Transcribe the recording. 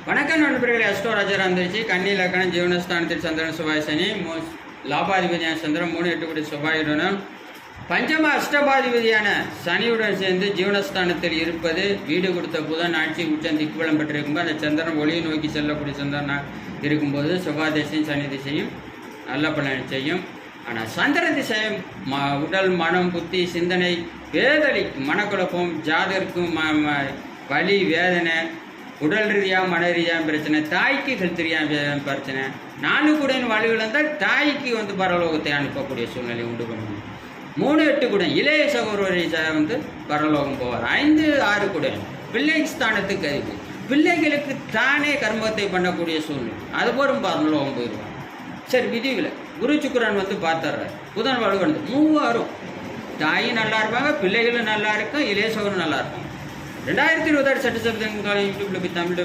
வணக்கம் நண்பர்களே, அஸ்ட்ரோ ராஜர் வந்துருச்சு. கன்னி லக்னம் ஜீவனஸ்தானத்தில் சந்திரன் செவ்வாய் சனி லாபாதிபதியான சந்திரன் 3-8 கூடிய செவ்வாயுடனும் பஞ்சம அஷ்டபாதிபதியான சனியுடன் சேர்ந்து ஜீவனஸ்தானத்தில் இருப்பது வீடு கொடுத்த புதன் ஆட்சி உச்சம் திக்குவலம் பெற்றிருக்கும்போது அந்த சந்திரன் ஒளியை நோக்கி செல்லக்கூடிய சந்திரனாக இருக்கும்போது செவ்வாய் திசையும் சனி திசையும் நல்ல பலனை செய்யும். ஆனால் சந்திர திசையும் உடல் மனம் புத்தி சிந்தனை வேதனைக்கு மனக்குழப்பம் ஜாதகருக்கும் வலி வேதனை உடல் ரீதியாக மன ரீதியாக பிரச்சனை, தாய்க்கு ஹெல்த் ரீதியாக பிரச்சனை, 4 கூடன் வாழ்வுகள் இருந்தால் தாய்க்கு பரலோகத்தை அனுப்பக்கூடிய சூழ்நிலை உண்டு பண்ணணும். 3-8 கூடன் இளைய சகோதரி பரலோகம் போவார். 5-6 கூடன் பிள்ளை ஸ்தானத்துக்கு அதிகம் பிள்ளைகளுக்கு தானே கர்மத்தை பண்ணக்கூடிய சூழ்நிலை அதுபோலும் பரலோகம் போயிடுவார். சரி, விதிவில் குரு சுக்கிரன் பார்த்துட்றாரு. புதன் வலுவந்து 3 தாயும் நல்லா இருப்பாங்க, பிள்ளைகளும் நல்லா இருக்கும், இளைய சகோதரன் நல்லா இருக்கும். 2026 சட்டசபை யூடியூப்ல போய் தமிழ்